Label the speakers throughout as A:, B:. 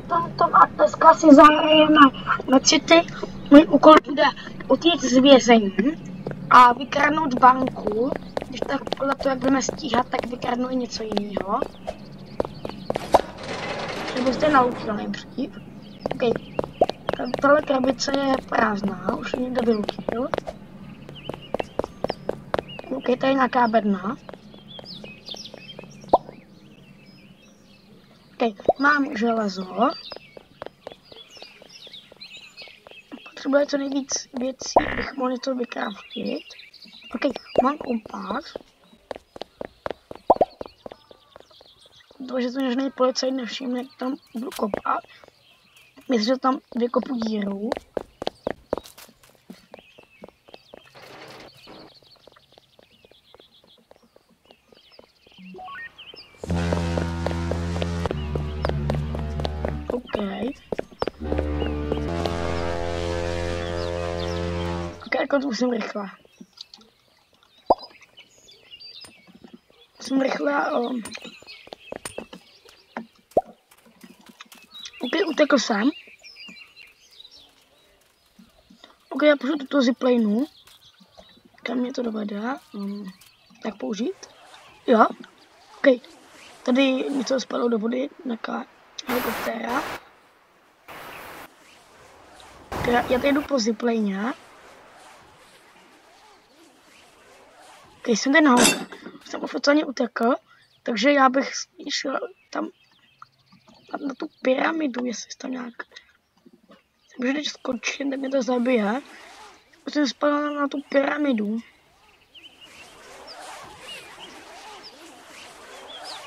A: tom a dneska si zahrajeme na city. Můj úkol bude utíct z vězení a vykradnout banku. Když tak podle toho, jak budeme stíhat, tak vykradnu i něco jiného. Nebo zde naučil nejdřív. OK. Tahle krabice je prázdná, už ji někdo vylučil. OK, tady je nějaká bedna. OK, mám železo. Potřebuji co nejvíc věcí, abych mohl něco vykraftit. OK, mám kompas. Protože to žádný policajt nevšimne, jak tam budu kopat. Myslím, že tam vykopu díru. OK, jako tu jsem rychle. Jsem rychle. OK, utekl jsem. OK, já pošlu tuto ziplineu. Kam mě to dovede? Tak použít? Jo. OK. Tady něco spadlo do vody, nějaká helikoptéra. Já tady jdu po ziplině. OK, jsem tady nahoře. Jsem oficiálně utekl, takže já bych šel tam na tu pyramidu, jestli tam nějak. Když teď skočím, tak mě to zabije. Už jsem spadl na tu pyramidu.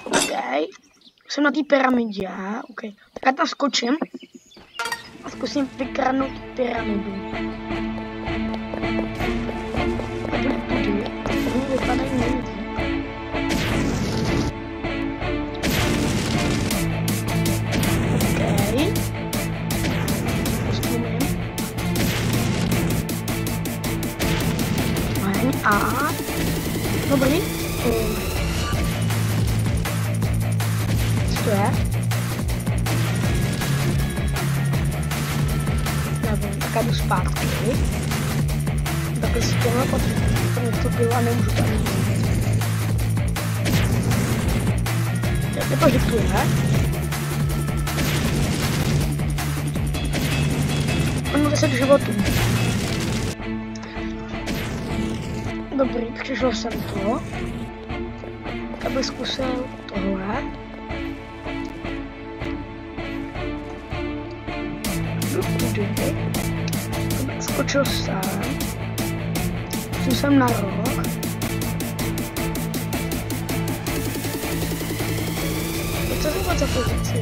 A: OK. Jsem na té pyramidě. OK. Tak já tam skočím a zkusím vykradnout pyramidu. A bude tudy. Oni vypadají nejvíc. A dobrý. Co to je? Nevím, tak já jdu zpátky. Takhle si tohle potřebuji, to bylo a nemůžu tam jít. Jak to vždycky je? On má 10 životů. Dobrý, přešel jsem to. Abych zkusil tohle. Jdu tudy. Skočil jsem. Šel jsem na roh. Co to za pozici?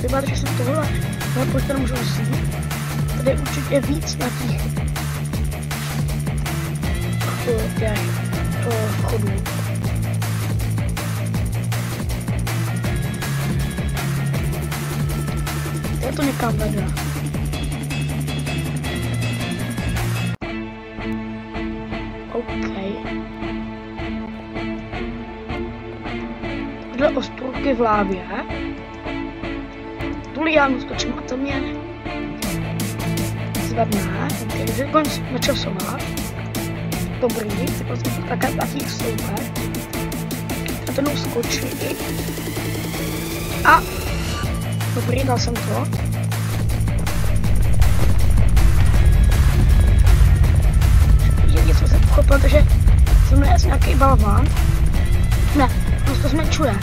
A: Vypadá, že jsem tohle. Ale pojď tam můžu vzít. Tady je určitě víc nějakých vchodů. Já to někam vede. OK. Takhle ostrůvky v lávě. Tuhle já skočím a to mě zvedne. OK, takže konec načasovat. Dobrý, takých super. A to mnou skočí. A dobrý, dal jsem to. Něco jsem pochopil, takže jsem asi nějaký balván. Ne, to zmenšuje.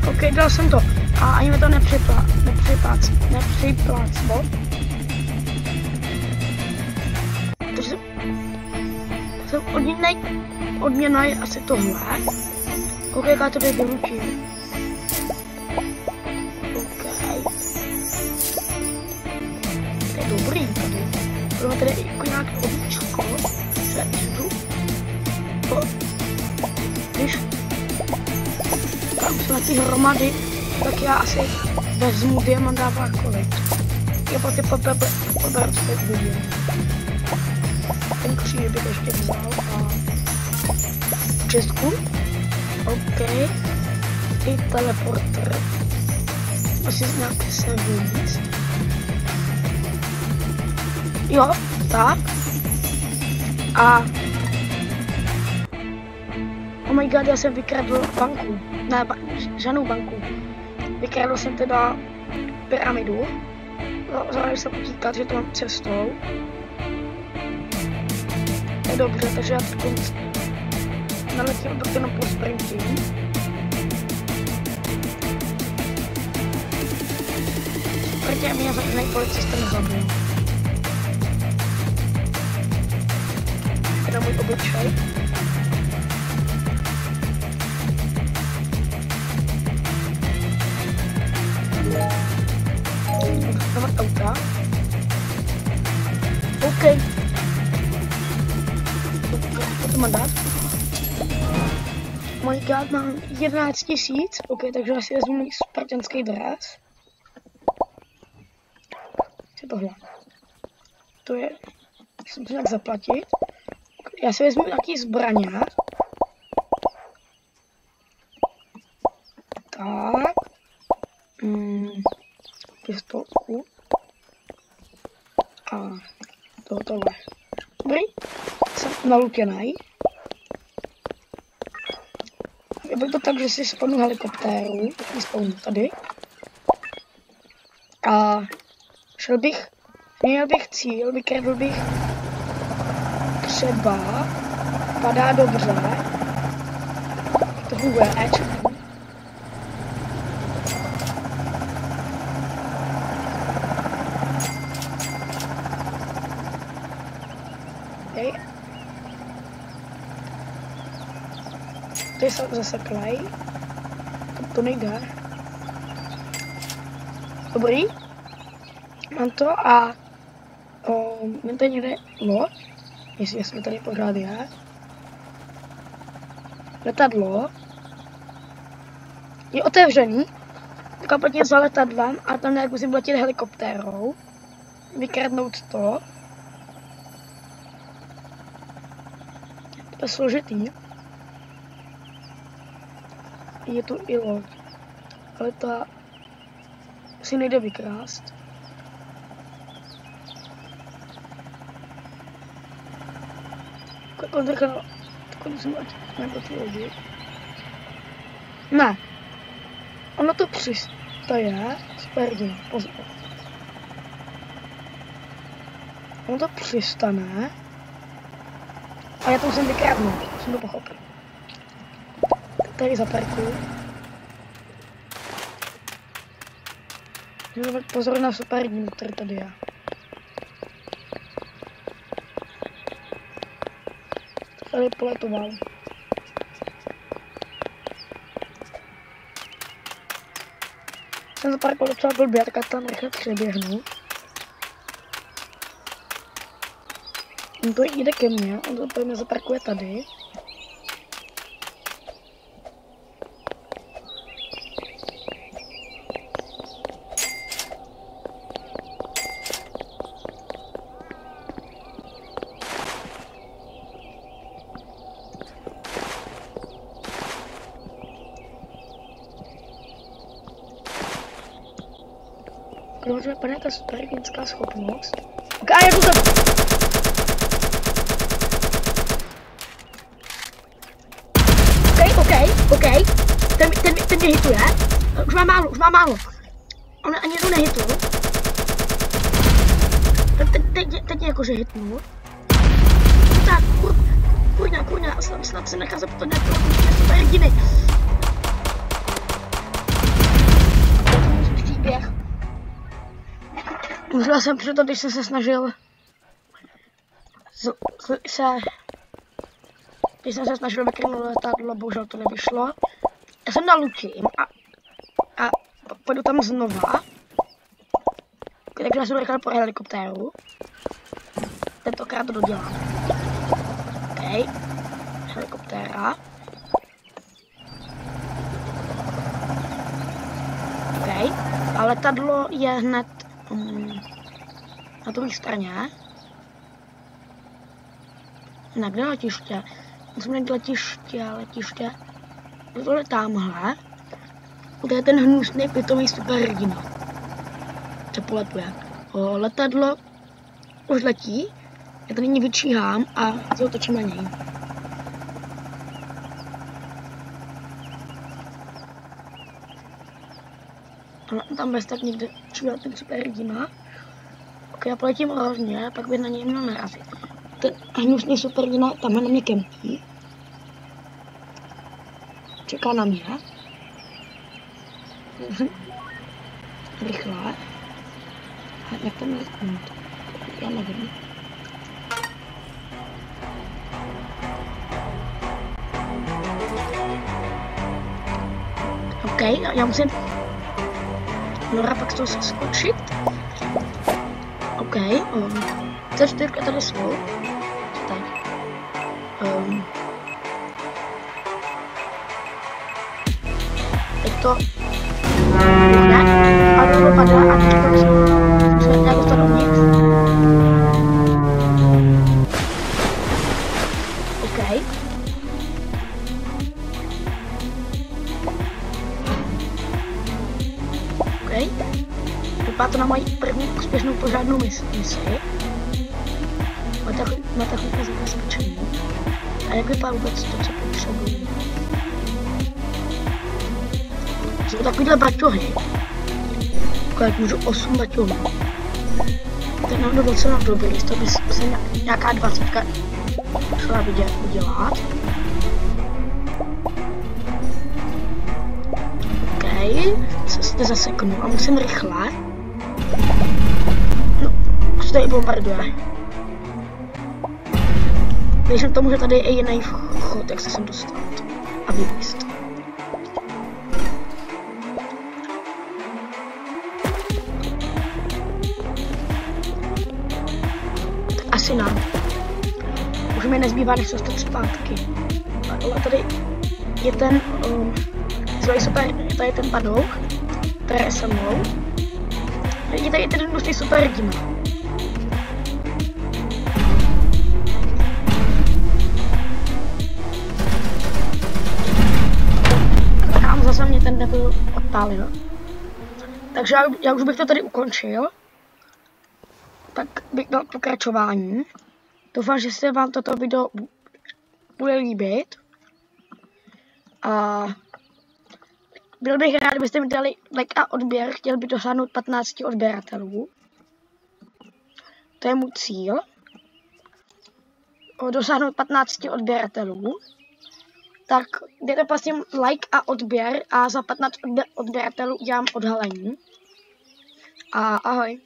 A: OK, dal jsem to. A ani mi to nepřipláclo. Odměna je asi tohle. OK, já to tady vyručím. OK. To je dobrý tady. Budeme tady jako nějaké ovíčko. Když tam jsou ty hromady, tak já asi vezmu diamant a kolik. Já pak je poberu zpět vidím. Ten kříž bych ještě vzal a čistku. OK. I teleporter. Asi z nějaké se vyjít. Jo, tak. A... Oh my god, já jsem vykradl banku. Ne, žádnou banku. Vykradl jsem teda pyramidu. Zároveň jsem utíkat, že to mám cestou. Je dobře, takže já teď naletím to jenom po sprintím. Sprintě mě žádný policista nezabil. Je to můj obličej. Můžu auta. OK. Co mám dát? Oh my god, mám 11 000. OK, takže asi vezmu můj spartanský dres. Co je tohle? To je... Musím to nějak zaplatit. Já si vezmu nějaký zbraňák. Tak. Pistolku. A tohle. Dobrý. Jsem nalutěnej. Byl to tak, že si spawnu helikoptéru. Takový spawnu tady. A měl bych cíl, vykradl bych třeba, padá dobře. To funguje, Ty jsou zaseklej. To nejde. Dobrý. Mám to a... mám tady někde loď. Jestli tady pořád je. Letadlo. Je otevřený. Kompletně za letadlem a tam nějak musím letět helikoptérou. Vykradnout to. To je složitý. Je tu i loď. Ale ta si nejde vykrást. Ne. Ono to přistaje. Sperdi, pozor. Ono to přistane. A já to musím vykradnout. Jsem to pochopil. Tady zaparkuju. Pozor na superní, který tady je. Tady poletoval. Jsem zaparkoval docela blbě, tak tam rychle přeběhnu. On to jde ke mně, on to pojďme zaparkuje tady. Když vypadá ta superhrdická schopnost. Ok, a jak to tam? OK. Ten mě hituje. Už má málo. On ani jednou nehitul. Teď jakože hitnul. Tak, kurňa, snad se nechá zaptat nějakého superhrdiny. Příběh. Užila jsem proto, když jsem se snažil vykrnout letadlo, bohužel to nevyšlo. Já jsem nalutím a půjdu tam znova. Takže já jsem rychle po helikoptéru. Tentokrát to dodělám. OK. Helikoptéra. OK. A letadlo je hned na druhé straně. Na kde letiště? Musím najít letiště. tohle tamhle. To je ten hnusný pitomý superhrdina. Co poletuje. Letadlo už letí. Já to nyní vyčíhám a zautočím na něj. Tam bez tak někde čuval ten superhrdina. Ok, já poletím rovně, pak by na něj měl narazit. Ten hnusný superhrdina tamhle na mě kempí. Čeká na mě. Rychle. A jak tam letnout? Já nevím. OK, já musím Nora pak z toho skočit. OK, C4 tady jsou. Tak. Teď to buchne a to dopadá a teď to musíme nějak dostat dovnitř. OK. OK. Vypadá to na moji první úspěšnou pořádnou misi. Máte chvíli zabezpečení. A jak vypadá vůbec to, co potřebuji? Jsou takovýhle baťohy. Kolik můžu 8 baťohů. Tak nám to docela dobrý, to by se nějaká 20 šla udělat. OK, se zaseknu a musím rychle. No, už tady bombarduje. Věřím tomu, že tady je jiný vchod, jak se sem dostat a vyvíst. Asi ne. Už mi nezbývá, než se dostat zpátky. Ale tady je ten tady je ten padouch, který je se mnou. Je tady ten hnusný superhrdina. Tam zase mě ten nebyl odpálil. Takže já už bych to tady ukončil. Tak bych dal pokračování. Doufám, že se vám toto video bude líbit. A byl bych rád, kdybyste mi dali like a odběr. Chtěl bych dosáhnout 15 odběratelů. To je můj cíl. Dosáhnout 15 odběratelů. Tak dejte prostě like a odběr a za 15 odběratelů udělám odhalení. A ahoj.